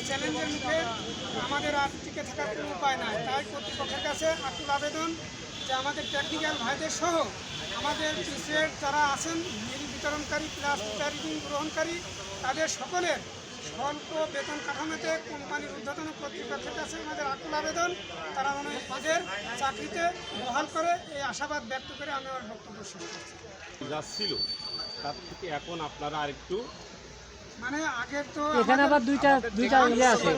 চ্যালেঞ্জের মুখে আমাদের আর টিকে থাকার কোনো উপায় নাই। তাই কর্তৃপক্ষের কাছে আকুল আবেদন যে আমাদের টেকনিক্যাল ভাইদের সহ আমাদের পিসের যারা আছেন মিল বিতরণকারী প্লাস রিটার্নিং গ্রহণকারী তাদের সকলের স্বল্প বেতন কাঠামোতে কোম্পানির ঊর্ধ্বতন কর্তৃপক্ষের কাছে আমাদের আকুল আবেদন, তারা তাদের চাকরিতে বহাল করে এই আশাবাদ ব্যক্ত করে আমি আমার বক্তব্য শেষ করছি। যা ছিল তার থেকে এখন আপনারা আরেকটু মানে আগের তো এখানে আবার দুইটা ইয়ে আছে,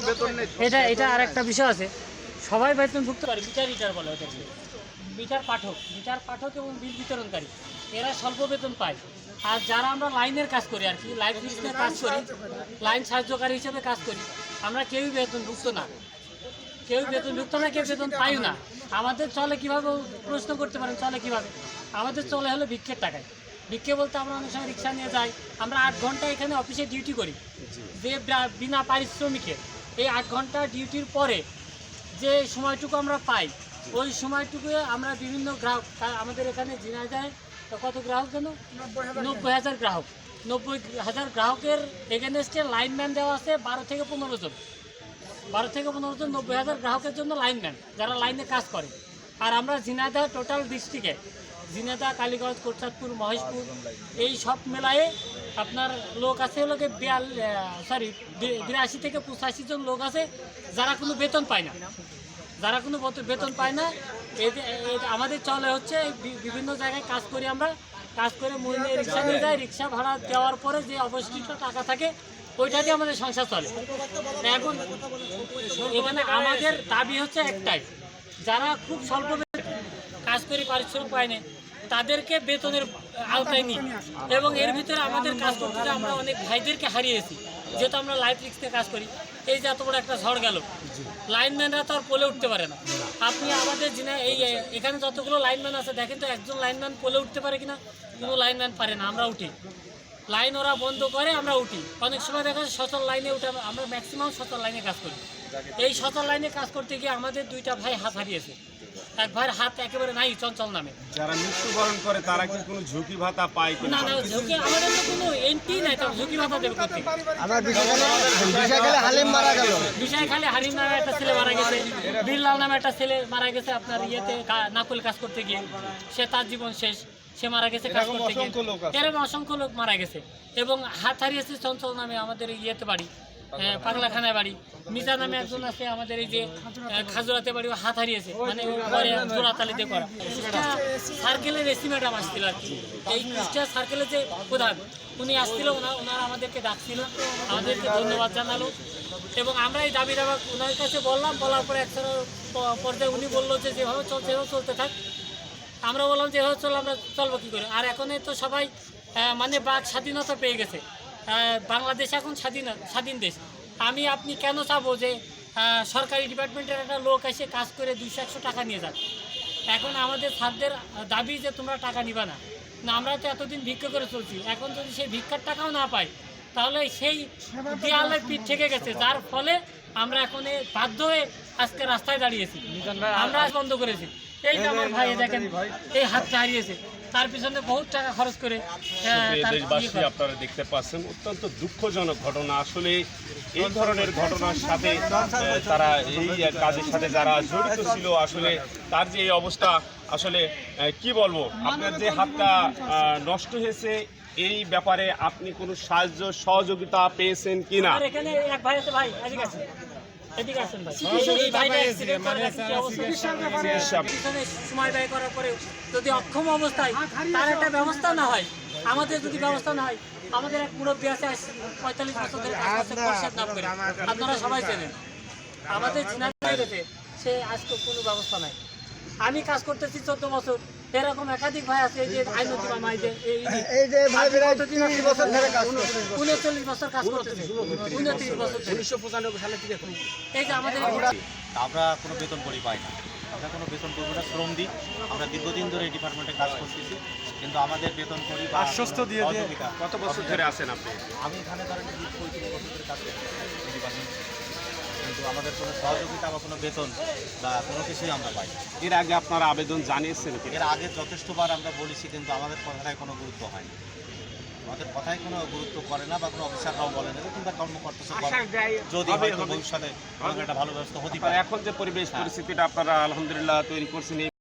এটা আর একটা বিষয় আছে। সবাই বেতনভুক্ত করে মিটার বলে ওটাকে, মিটার পাঠক এবং বিল বিতরণকারী এরা স্বল্প বেতন পায়। আর যারা আমরা লাইনের কাজ করি আর কি, লাইন লিস্টের কাজ করি, লাইন সাহায্যকারী হিসেবে কাজ করি, আমরা কেউই বেতনভুক্ত না, কেউ বেতন পাই না। আমাদের চলে কীভাবে প্রশ্ন করতে পারেন, চলে কীভাবে? আমাদের চলে হলো ভিক্ষের টাকায়। ভিক্ষে বলতে আমরা অনেক সময় রিক্সা নিয়ে যাই, আমরা 8 ঘন্টা এখানে অফিসে ডিউটি করি, যে বিনা পারিশ্রমিকে এই 8 ঘন্টা ডিউটির পরে যে সময়টুকু আমরা পাই, ওই সময়টুকু আমরা বিভিন্ন গ্রাহক, আমাদের এখানে ঝিনাইদহে কত গ্রাহক যেন 90,000 গ্রাহক, 90,000 গ্রাহকের এগেনস্টে লাইনম্যান দেওয়া আছে 12 থেকে 15 জন, 90,000 গ্রাহকের জন্য লাইনম্যান যারা লাইনে কাজ করে। আর আমরা ঝিনাইদহ টোটাল ডিস্ট্রিক্টে ঝিনাইদহ, কালীগঞ্জ, কোটচাঁদপুর, মহেশপুর এই সব মেলায় আপনার লোক আছে হলো 82 থেকে 85 জন লোক আছে যারা কোনো বেতন পায় না, আমাদের চলে হচ্ছে বিভিন্ন জায়গায় কাজ করি, আমরা কাজ করে মহিলা রিক্সা নিয়ে যাই, রিক্সা ভাড়া দেওয়ার পরে যে অবশিষ্ট টাকা থাকে ওইটা দিয়ে আমাদের সংসার চলে। এখন এখানে আমাদের দাবি হচ্ছে একটাই, যারা খুব স্বল্প কাজ করি পারিশ্রমিক পায় না তাদেরকে বেতনের আওতায় নিই। এবং এর ভিতরে আমাদের কাজ করতে আমরা অনেক ভাইদেরকে হারিয়েছি, যেহেতু আমরা লাইফ রিক্সে কাজ করি। এই যে এত বড় একটা ঝড় গেল, লাইনম্যানরা তো আর পোলে উঠতে পারে না। আপনি আমাদের এখানে যতগুলো লাইনম্যান আছে দেখেন তো, একজন লাইনম্যান পোলে উঠতে পারে কিনা? কোনো লাইনম্যান পারে না। আমরা উঠি, লাইন ওরা বন্ধ করে আমরা উঠি। অনেক সময় দেখা যায় সচল লাইনে উঠে, আমরা ম্যাক্সিমাম সচল লাইনে কাজ করি। এই সচল লাইনে কাজ করতে গিয়ে আমাদের 2টা ভাই হাত হারিয়েছে। এক ভাইয়ের হাত একেবারে নাই, চঞ্চল নামে। যারা মৃত্যুবরণ করে তারা কি কোনো ঝুঁকি ভাতা পায় কিনা? না, ঝুঁকি আমাদের তো কোনো এন্ট্রি নাই, তো ঝুঁকি ভাতা দেবে করতে। বিষয়খালী হালিম নামে একটা ছেলে মারা গেছে, বিল্লাল নামে একটা ছেলে মারা গেছে আপনার ইয়েতে নাকুল কাজ করতে গিয়ে, তার জীবন শেষ, সে মারা গেছে কাজ করতে গিয়ে। এরকম অসংখ্য লোক মারা গেছে। এবং হাত হারিয়েছে চঞ্চল নামে আমাদের ইয়েতে বাড়ি, পাগলাখানায় বাড়ি। মিজা নামে একজন আছে আমাদের এই যে খাজুরাতে বাড়ি, ও হাত হারিয়েছে, মানে জোড়াতালিতে করা। সার্কেলের এসি ম্যাডাম আসছিল আর কি, এই কুষ্টিয়া সার্কেলের যে প্রধান উনি আসছিল, ওনারা আমাদেরকে ডাকছিল, আমাদেরকে ধন্যবাদ জানালো। এবং আমরা এই দাবি ওনার কাছে বলার পরে একটা পর্যায়ে উনি বললো যে যেভাবে চলছে এভাবে চলতে থাক। আমরা বললাম যে এভাবে আমরা চলবো কী করে? আর এখন তো সবাই মানে বাক স্বাধীনতা পেয়ে গেছে, বাংলাদেশ এখন স্বাধীন দেশ। আপনি কেন চাবো যে সরকারি ডিপার্টমেন্টের একটা লোক এসে কাজ করে 200-100 টাকা নিয়ে যাক? এখন আমাদের স্যারদের দাবি যে তোমরা টাকা নিবা না। আমরা তো এতদিন ভিক্ষা করে চলছি, এখন যদি সেই ভিক্ষার টাকাও না পাই তাহলে সেই দেয়ালের পিঠ থেকে গেছে, যার ফলে আমরা এখন বাধ্য হয়ে আজকে রাস্তায় দাঁড়িয়েছি, আমরা বন্ধ করেছি। এই যে আমার ভাই দেখেন এই হাতটা হারিয়েছে, তার পিছনে বহুত টাকা খরচ করে। দেশবাসী আপনারা দেখতে পাচ্ছেন অত্যন্ত দুঃখজনক ঘটনা। আসলে এই ধরনের ঘটনার সাথে তারা এই কাজের সাথে যারা জড়িত ছিল, আসলে তার যে এই অবস্থা, আসলে কি বলবো, আপনার যে হাতটা নষ্ট হয়েছে এই ব্যাপারে আপনি কোনো সাহায্য সহযোগিতা পেয়েছেন কিনা? এখানে এক ভাই আছে, ভাই এদিকে আসেন, এদিকে আসেন ভাই। এই ভাইটা সময় ব্যয় করার পরে যদি অক্ষম অবস্থায় তার একটা ব্যবস্থা না হয়, আমাদের যদি ব্যবস্থা না হয়, আমাদের এক মুরব্বী আছে 45 বছর ধরে কাজ করছে খোরশেদ নাম করে, আপনারা সবাই চেনেন, আমাদের ঝিনাইদহে গেছে, সে আজকে কোনো ব্যবস্থা নাই। আমি কাজ করতেছি 14 বছর, এরকম একাধিক ভাই আছে। এই যে আইনতি মামা, এই যে ভাই 39 বছর কাজ করতেছে, 29 বছর 1995 সালে থেকে। এই যে আমাদের আমরা কোনো বেতন করি পাই না, আমরা কোনো বেতন করবো না, শ্রম দিই। আমরা দীর্ঘদিন ধরে এই ডিপার্টমেন্টে কাজ করতেছি, কিন্তু আমাদের বেতন করি বা আশ্বস্ত দিয়ে সহযোগিতা। কত বছর ধরে আছেন আপনি? আমি এখানে ধরেন 35 বছর ধরে কাজ করছি ডিপার্টমেন্টে, কিন্তু আমাদের কোনো সহযোগিতা বা কোনো বেতন বা কোনো কিছুই আমরা পাই না। এর আগে আপনারা আবেদন জানিয়েছেন? এর আগে যথেষ্টবার আমরা বলেছি, কিন্তু আমাদের কথাটায় কোনো গুরুত্ব হয় না। আমাদের কথায় কোনো গুরুত্ব করে না বা কোনো অফিসাররাও বলে না কিংবা কর্মকর্তা যদি হয়তো ভবিষ্যতে কোনো একটা ভালো ব্যবস্থা হতে পারে। এখন যে পরিবেশ পরিস্থিতিটা আপনারা আলহামদুলিল্লাহ তৈরি করছেন